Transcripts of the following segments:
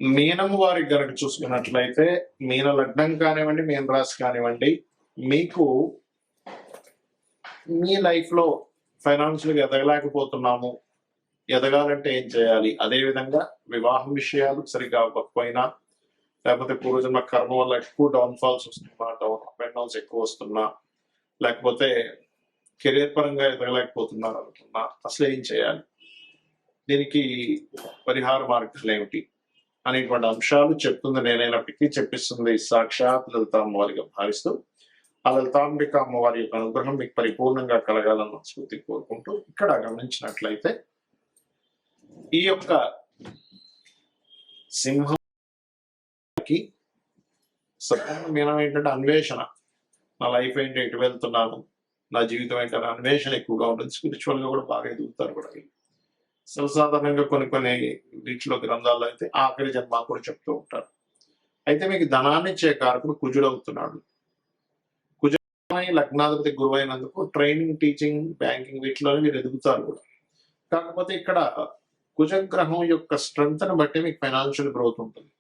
మీనము వారికి కనుక చూసుకున్నట్లయితే మీన లగ్నం కానివ్వండి, మీన రాశి కానివ్వండి, మీకు మీ లైఫ్ లో ఫైనాన్షియల్ గా ఎదగలేకపోతున్నాము, ఎదగాలంటే ఏం చేయాలి, అదే విధంగా వివాహం విషయాలు సరిగ్గా అవ్వకపోయినా, లేకపోతే పూర్వజన్మ కర్మ వల్ల ఎక్కువ డౌన్ ఫాల్స్ వస్తున్నా, అప్ అండ్ డౌన్స్ ఎక్కువ వస్తున్నా, లేకపోతే కెరీర్ పరంగా ఎదగలేకపోతున్నారు అనుకున్నా, అసలు ఏం చేయాలి, దీనికి పరిహార మార్గాలు ఏమిటి అనేటువంటి అంశాలు చెప్తుంది నేనైనప్పటికీ చెప్పిస్తుంది సాక్షాత్ లలిత అమ్మవారిగా భావిస్తూ, ఆ లలితాంబిక అమ్మవారి యొక్క అనుగ్రహం మీకు పరిపూర్ణంగా కలగాలని స్ఫూర్తి కోరుకుంటూ, ఇక్కడ గమనించినట్లయితే ఈ యొక్క సింహంకి సత్యం మీనం ఏంటంటే అన్వేషణ. నా లైఫ్ ఏంటి, ఎటు వెళ్తున్నాను, నా జీవితం ఏంటనే అన్వేషణ ఎక్కువగా ఉంటుంది. స్పిరిచువల్ గా కూడా బాగా ఎదుగుతారు కూడా. సర్వసాధారణంగా కొన్ని వీటిలో గ్రంథాల్లో అయితే ఆఖరి జన్మ కూడా చెప్తూ ఉంటారు. అయితే మీకు ధనాన్ని ఇచ్చే కారకుడు కుజుడు అవుతున్నాడు. కుజుడు లగ్నాధిపతి గురువు అయినందుకు ట్రైనింగ్, టీచింగ్, బ్యాంకింగ్ వీటిలోనే మీరు ఎదుగుతారు కూడా. కాకపోతే ఇక్కడ కుజగ్రహం యొక్క స్ట్రెంత్ ని బట్టి మీకు ఫైనాన్షియల్ గ్రోత్ ఉంటుంది.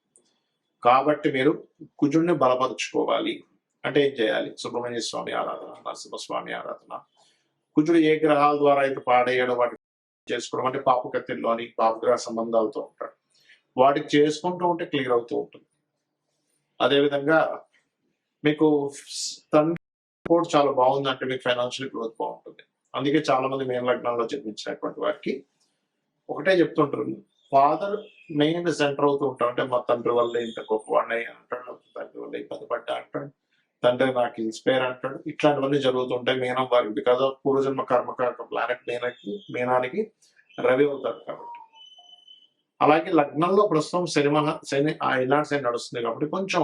కాబట్టి మీరు కుజుడిని బలపరుచుకోవాలి. అంటే ఏం చేయాలి? సుబ్రహ్మణ్య స్వామి ఆరాధన, నరసింహస్వామి ఆరాధన. కుజుడు ఏ గ్రహాల ద్వారా అయితే పాడేయడం వాటి చేసుకోవడం, అంటే పాపకత్తిల్లోని పాపగ్రహ సంబంధాలతో ఉంటాడు, వాటికి చేసుకుంటూ ఉంటే క్లియర్ అవుతూ ఉంటుంది. అదేవిధంగా మీకు తండ్రి సపోర్ట్ చాలా బాగుందంటే మీకు ఫైనాన్షియల్ గ్రోత్ బాగుంటుంది. అందుకే చాలా మంది మేన లగ్నంలో జన్మించినటువంటి వారికి ఒకటే చెప్తుంటారు, ఫాదర్ మెయిన్ సెంటర్ అవుతూ ఉంటాం. అంటే మా తండ్రి వల్ల ఇంత గొప్పవాడిని అంటాడు, తండ్రి వల్ల ఇబ్బంది పడ్డా అంటాడు, తండ్రి నాకు ఇన్స్పైర్ అంటాడు. ఇట్లాంటివన్నీ జరుగుతుంటాయి మీనం వారికి. బికాస్ ఆఫ్ పూర్వజన్మ కర్మకారక ప్లానెట్ మీనానికి రవి అవుతారు కాబట్టి. అలాగే లగ్నంలో ప్రస్తుతం శని ఇలాంటి శని నడుస్తుంది కాబట్టి కొంచెం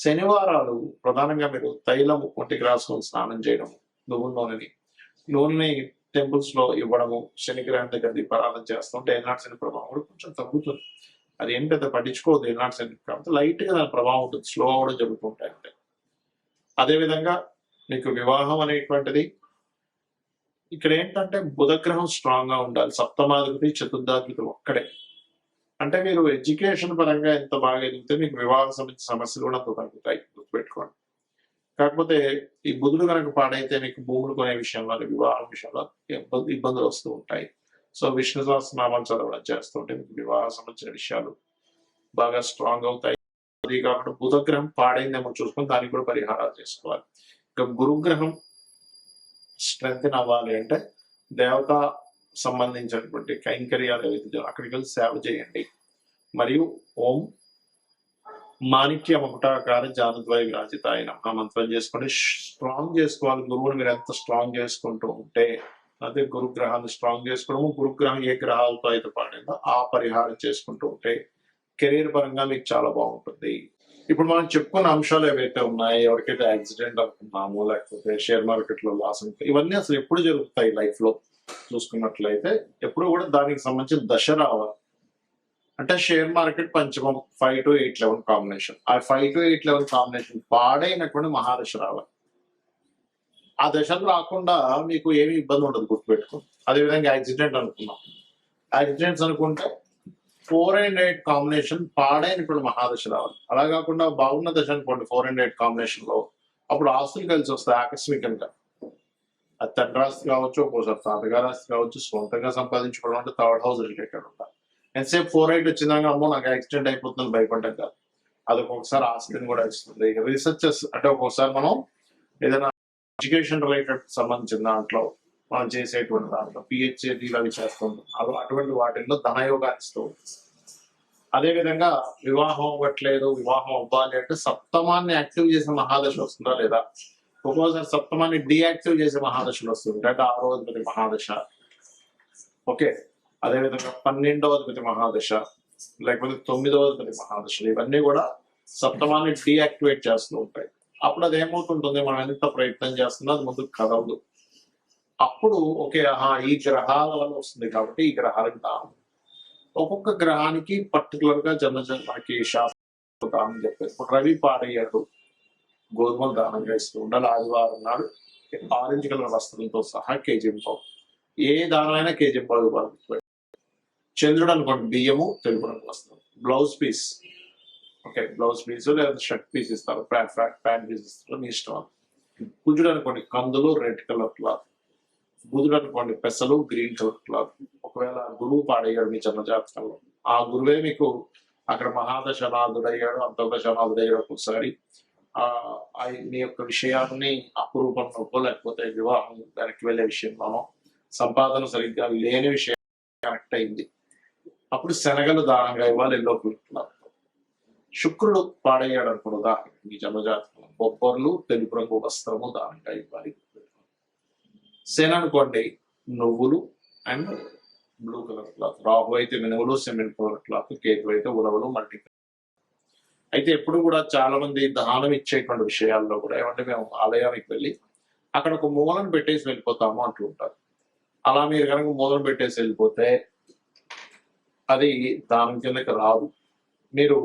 శనివారాలు ప్రధానంగా మీరు తైలం ఒంటికి రాసుకొని స్నానం చేయడం, నూనెని టెంపుల్స్ లో ఇవ్వడము, శనిగ్రహం దగ్గర దీపారాధన చేస్తుంటే ఏనాటి శని ప్రభావం కూడా కొంచెం తగ్గుతుంది. అది ఏం పెద్ద పట్టించుకోవద్దు ఏనాటి శని కాబట్టి లైట్ గా దాని ప్రభావం ఉంటుంది, స్లో అవడం జరుగుతుంటాయి. అంటే అదేవిధంగా మీకు వివాహం అనేటువంటిది ఇక్కడ ఏంటంటే బుధగ్రహం స్ట్రాంగ్ గా ఉండాలి. సప్తమాధిపతి చతుర్థాధిపతి ఒక్కడే. అంటే మీరు ఎడ్యుకేషన్ పరంగా ఎంత బాగా ఎదిగితే మీకు వివాహ సమస్యలు కూడా అంత తగ్గుతాయి, గుర్తుపెట్టుకోండి. కాకపోతే ఈ బుధుడు కనుక పాడైతే మీకు భూములు కొనే విషయంలో, వివాహం విషయంలో ఇబ్బందులు వస్తూ ఉంటాయి. సో విష్ణు సహస్రనామాలు చదవడం చేస్తుంటే మీకు వివాహ సంబంధించిన విషయాలు బాగా స్ట్రాంగ్ అవుతాయి. అది కాకుండా బుధగ్రహం పాడైందేమో చూసుకొని దానికి కూడా పరిహారాలు చేసుకోవాలి. ఇక గురుగ్రహం స్ట్రెంగ్ అవ్వాలి అంటే దేవత సంబంధించినటువంటి కైంకర్యాలు ఏవైతే అక్కడికి వెళ్ళి సేవ చేయండి. మరియు ఓం మాణిక్య మకుటాకార జానద్వయ విరాజితాయన ఆ మంత్రం చేసుకోండి. స్ట్రాంగ్ చేసుకోవాలి. గురువుని మీరు ఎంత స్ట్రాంగ్ చేసుకుంటూ ఉంటే, అదే గురుగ్రహాన్ని స్ట్రాంగ్ చేసుకోవడము, గురుగ్రహం ఏ గ్రహాలతో అయితే పాడిందో ఆ పరిహారం చేసుకుంటూ ఉంటే కెరీర్ పరంగా మీకు చాలా బాగుంటుంది. ఇప్పుడు మనం చెప్పుకున్న అంశాలు ఏవైతే ఉన్నాయో, ఎవరికైతే యాక్సిడెంట్ అనుకున్నామో, లేకపోతే షేర్ మార్కెట్ లో లాస్ అనుకో, ఇవన్నీ అసలు ఎప్పుడు జరుగుతాయి లైఫ్ లో చూసుకున్నట్లయితే, ఎప్పుడు కూడా దానికి సంబంధించిన దశ రావాలి. అంటే షేర్ మార్కెట్ పంచమం 5 to 8 లెవెల్ కాంబినేషన్, ఆ 5 to 8 లెవెల్ కాంబినేషన్ పాడైనటువంటి మహాదశ రావాలి. ఆ దశలు రాకుండా మీకు ఏమి ఇబ్బంది ఉండదు, గుర్తుపెట్టుకో. అదేవిధంగా యాక్సిడెంట్ అనుకున్నాం, యాక్సిడెంట్స్ అనుకుంటే 4 and 8 కాంబినేషన్ పాడైనటువంటి మహాదశ రావాలి. అలా కాకుండా బాగున్న దశ అనుకోండి 4 and 8 కాంబినేషన్ లో, అప్పుడు ఆస్తులు కలిసి వస్తాయి ఆకస్మికంగా. అది తండ్రి ఆస్తి కావచ్చు, ఒక్కోసారి తాతగారి ఆస్తి కావచ్చు, సొంతంగా సంపాదించుకోవడం అంటే థర్డ్ హౌస్ రిలేటెడ్ ఉంటాయి. ఎంతసేపు 4 8 వచ్చిందాక అమ్మో నాకు యాక్సిడెంట్ అయిపోతుందని భయపడ్డాం కాదు, అది ఒక్కొక్కసారి ఆస్తిని కూడా ఇస్తుంది. రీసెర్చెస్ అంటే ఒక్కొక్కసారి మనం ఏదైనా ఎడ్యుకేషన్ రిలేటెడ్ సంబంధించిన దాంట్లో మనం చేసేటువంటి దాంట్లో పిహెచ్డీలు అవి చేస్తుంటాం, అటువంటి వాటిల్లో ధనయోగాన్ని ఇస్తూ ఉంటుంది. అదేవిధంగా వివాహం అవ్వట్లేదు, వివాహం అవ్వాలి అంటే సప్తమాన్ని యాక్టివ్ చేసే మహాదశ వస్తుందా లేదా, ఒక్కోసారి సప్తమాన్ని డీయాక్టివ్ చేసే మహాదశలు వస్తుంటాయి, అంటే 6వ అధిపతి మహాదశ. ఓకే, అదేవిధంగా 12వ అధిపతి మహాదశ, లేకపోతే 9వ అధిపతి మహాదశలు, ఇవన్నీ కూడా సప్తమాన్ని డీయాక్టివేట్ చేస్తూ ఉంటాయి. అప్పుడు అది ఏమవుతుంటుంది, మనం ఎంత ప్రయత్నం చేస్తున్నా అది ముందుకు కదలదు. అప్పుడు ఓకే, ఈ గ్రహాల వల్ల వస్తుంది కాబట్టి ఈ గ్రహాలకు దానం, ఒక్కొక్క గ్రహానికి పర్టికులర్ గా మనకి శాస్త్రం దానం చెప్పేది. ఇప్పుడు రవి పాడయ్యాడు, గోధుమలు దానంగా ఇస్తూ ఉండాలి. ఆదివారం నాడు ఆరెంజ్ కలర్ వస్త్రంతో సహా కేజీ పావు, ఏ దానమైనా కేజీ పావు. చంద్రుడు అనుకోండి బియ్యము, తెలుపు రంగు వస్త్రం. Blouse piece okay, blouse piece లేదా షర్ట్ పీస్ ఇస్తారు, ప్యాంట్ పీస్ ఇస్తారు, మీ ఇష్టం. కుజుడు అనుకోండి కందులు రెడ్ కలర్ క్లాత్, బుధుడు అనుకోండి పెసలు గ్రీన్ కలర్ క్లాత్. ఒకవేళ గురువు పాడయ్యాడు మీ జన్మజాతకంలో, ఆ గురువే మీకు అక్కడ మహాదశనాథుడయ్యాడు, అంతర్దశనాథుడయ్యాడు ఒకసారి మీ యొక్క విషయాన్ని అపురూపంలోకో లేకపోతే వివాహం వెనక్కి వెళ్ళే విషయంలోనో సంపాదన సరిగ్గా లేని విషయం కనెక్ట్ అయింది, అప్పుడు శనగలు దానంగా ఇవ్వాలి ఎల్లో కలర్. శుక్రుడు పాడయ్యాడు అనుకోడు ఉదాహరణ మీ జన్మజాతకంలో, బొబ్బర్లు తెలుపు రంగు వస్త్రము దానంగా ఇవ్వాలి. శని అనుకోండి నువ్వులు and blue colour cloth, Rahu అయితే మినువులు సిమెంట్ కలర్ క్లాత్, కేతు అయితే ఉలవలు మల్టీ. అయితే ఎప్పుడు కూడా చాలా మంది దానం ఇచ్చేటువంటి విషయాల్లో కూడా ఏమంటే మేము ఆలయానికి వెళ్ళి అక్కడ ఒక మూలను పెట్టేసి వెళ్ళిపోతాము అంటూ ఉంటారు. అలా మీరు కనుక మూలను పెట్టేసి వెళ్ళిపోతే అది దానం కిందకి రాదు. మీరు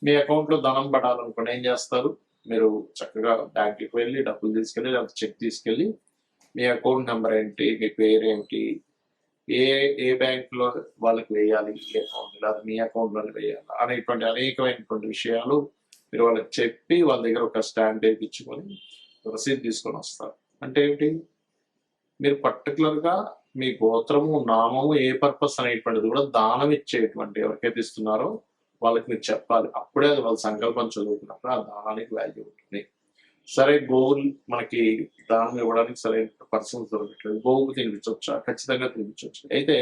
మీ అకౌంట్ లో ధనం పడాలనుకుని ఏం చేస్తారు, మీరు చక్కగా బ్యాంకుకి వెళ్ళి డబ్బులు తీసుకెళ్ళి లేకపోతే చెక్ తీసుకెళ్ళి మీ అకౌంట్ నెంబర్ ఏంటి, మీ పేరేంటి, ఏ బ్యాంక్ లో వాళ్ళకి వేయాలి, ఏ అకౌంట్ లేదా మీ అకౌంట్ లో వేయాలి అనేటువంటి అనేకమైనటువంటి విషయాలు మీరు వాళ్ళకి చెప్పి వాళ్ళ దగ్గర ఒక స్టాంప్ వేయించుకొని రసీదు తీసుకొని వస్తారు. అంటే ఏంటి, మీరు పర్టికులర్ గా మీ గోత్రము నామము ఏ పర్పస్ అనేటువంటిది కూడా దానం ఇచ్చేటువంటి ఎవరికైతే ఇస్తున్నారో వాళ్ళకి మీరు చెప్పాలి. అప్పుడే అది వాళ్ళ సంకల్పం చదువుకున్నప్పుడు ఆ దానానికి వాల్యూ ఉంటుంది. సరే గోవులు మనకి దానం ఇవ్వడానికి సరైన పర్సన్స్ దొరకట్లేదు, గోవుకు తినిపించవచ్చా, ఖచ్చితంగా తినిపించవచ్చు. అయితే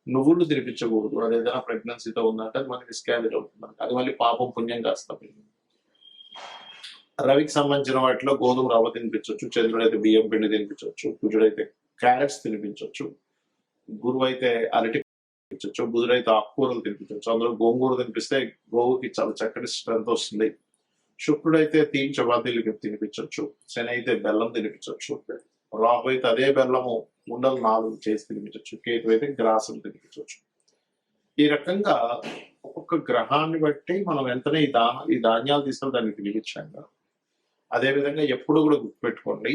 నువ్వులు తినిపించకూడదు, అది ఏదైనా ప్రెగ్నెన్సీతో ఉందంటే అది మనకి స్కాలర్ అవుతుంది, అది మళ్ళీ పాపం పుణ్యం కాస్తాం. రవికి సంబంధించిన వాటిలో గోధుమ రవ్వ తినిపించవచ్చు, చంద్రుడైతే బియ్యం పిండి తినిపించవచ్చు, కుజుడైతే క్యారెట్స్ తినిపించవచ్చు, గురువు అయితే అరటి తినిపించవచ్చు, బుధుడైతే ఆకుకూరలు తినిపించవచ్చు. అందులో గోంగూర తినిపిస్తే గోవుకి చాలా చక్కటి స్ట్రెంత్ వస్తుంది. శుక్రుడైతే తీన్ చపాతీలు తినిపించవచ్చు, శని అయితే బెల్లం తినిపించవచ్చు, రాహు అయితే అదే బెల్లము ఉండలు 4 చేసి తినిపించవచ్చు, కేతు అయితే గ్రాసులు తినిపించవచ్చు. ఈ రకంగా ఒక్కొక్క గ్రహాన్ని బట్టి మనం వెంటనే ఈ ధాన్యాలు తీసుకొని దాన్ని తినిపించాం కదా. అదే విధంగా ఎప్పుడు కూడా గుర్తుపెట్టుకోండి,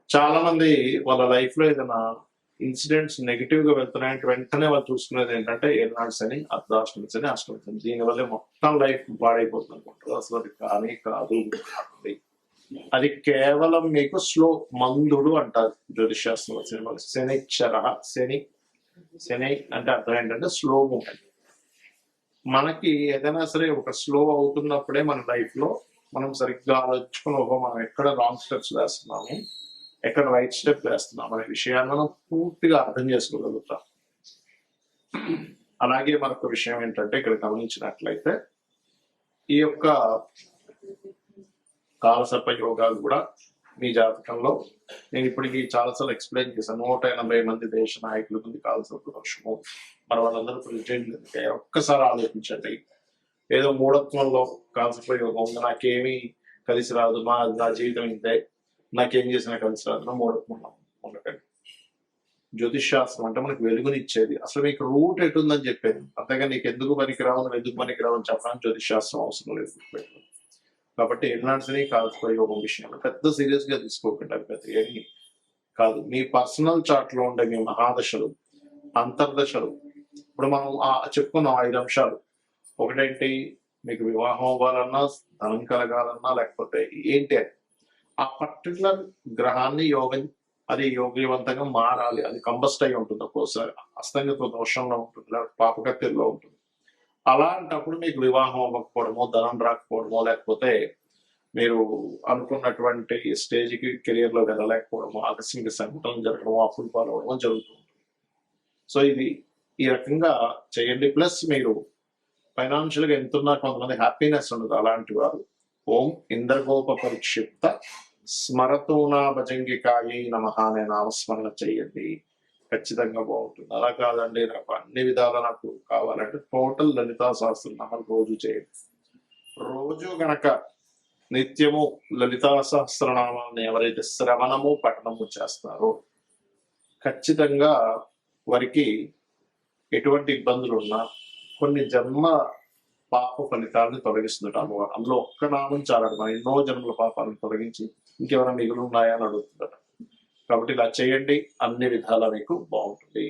చాలా మంది వాళ్ళ లైఫ్ లో ఏదైనా ఇన్సిడెంట్స్ నెగిటివ్ గా వెళ్తున్నాయంటే వెంటనే వాళ్ళు చూసుకునేది ఏంటంటే ఏనాడ్స్ అని, అర్ధాష్టమిస్ అని, అష్టమిస్. దీనివల్ల మొత్తం లైఫ్ పాడైపోతుంది అనుకుంటారు. అసలు అది కానీ కాదు. అది కేవలం మీకు స్లో మందుడు అంటారు జ్యోతిషాస్త్రంలో. సినిమాలు శనిచ్చర, శని అంటే అర్థం ఏంటంటే స్లో మూమెంట్. మనకి ఏదైనా సరే ఒక స్లో అవుతున్నప్పుడే మన లైఫ్ లో మనం సరిగ్గా ఆలోచించుకుని మనం ఎక్కడ రాంగ్ స్టెప్స్ వేస్తున్నాము, ఎక్కడ రైట్ స్టెప్ వేస్తున్నాం అనే విషయాన్ని మనం పూర్తిగా అర్థం చేసుకోగలుగుతాం. అలాగే మరొక విషయం ఏంటంటే ఇక్కడ గమనించినట్లయితే ఈ యొక్క కాలసర్ప యోగాలు కూడా మీ జాతకంలో నేను ఇప్పటికీ చాలాసార్లు ఎక్స్ప్లెయిన్ చేశాను. 180 మంది దేశ నాయకుల మంది కాలసర్ప దోషము, మరి వాళ్ళందరూ ప్రెసిడెంట్. ఒక్కసారి ఆలోచించండి, ఏదో మూఢత్వంలో కాలసర్ప యోగం ఉంది, నాకేమీ కలిసి రాదు, నా జీవితం ఇంతే, నాకేం చేసినా కలిసి రాదు, మూఢత్వం ఉండకండి. జ్యోతిషాస్త్రం అంటే మనకు వెలుగునిచ్చేది. అసలు మీకు రూట్ ఎటుందని చెప్పేది, అంతేగా నీకు ఎందుకు పనికిరావు, నువ్వు ఎందుకు పనికిరావు అని చెప్పడానికి జ్యోతిషాస్త్రం అవసరం లేదు. కాబట్టి ఎలాంటిది కాలసర్ప యోగం విషయంలో పెద్ద సీరియస్ గా తీసుకోకండి. అది పెద్ద ఏమి కాదు. మీ పర్సనల్ చార్ట్ లో ఉండే మీ మహాదశలు, అంతర్దశలు, ఇప్పుడు మనం చెప్పుకున్నాం 5 అంశాలు. ఒకటేంటి, మీకు వివాహం అవ్వాలన్నా, ధనం కలగాలన్నా, లేకపోతే ఏంటి అని ఆ పర్టికులర్ గ్రహాన్ని అది యోగ్యవంతంగా మారాలి. అది కంబస్ట్ అయి ఉంటుంది, ఒక్కోసారి అస్తంగత దోషంలో ఉంటుంది, లేకపోతే పాపకత్తిలో ఉంటుంది. అలాంటప్పుడు మీకు వివాహం అవ్వకపోవడమో, ధనం రాకపోవడమో, లేకపోతే మీరు అనుకున్నటువంటి స్టేజ్కి కెరియర్ లో వెళ్ళలేకపోవడమో, ఆకస్మిక సంఘటనలు జరగడమో, అప్పులు పాలవడమో జరుగుతుంది. సో ఇది ఈ రకంగా చేయండి. ప్లస్ మీరు ఫైనాన్షియల్ గా ఎంతున్నా కొంతమంది హ్యాపీనెస్ ఉండదు. అలాంటి వారు ఓం ఇంద్రగోప పరిక్షిప్త స్మరతూనా భజంగికాయ నమః అనే నామస్మరణ చేయండి, ఖచ్చితంగా బాగుంటుంది. అలా కాదండి నాకు అన్ని విధాలా నాకు కావాలంటే టోటల్ లలితా సహస్రనామాలు రోజు చేయండి. రోజు గనక నిత్యము లలితా సహస్రనామాన్ని ఎవరైతే శ్రవణము పఠనము చేస్తారో ఖచ్చితంగా వారికి ఎటువంటి ఇబ్బందులు ఉన్నా కొన్ని జన్మ పాప ఫలితాలను తొలగిస్తుందట అమ్మవారు. అందులో ఒక్క నామం చాలండి, మన ఎన్నో జన్మల పాపాలను తొలగించి ఇంకెవరైనా మిగులు ఉన్నాయా అని అడుగుతుందట. కాబట్టి ఇలా చేయండి, అన్ని విధాలా మీకు బాగుంటుంది.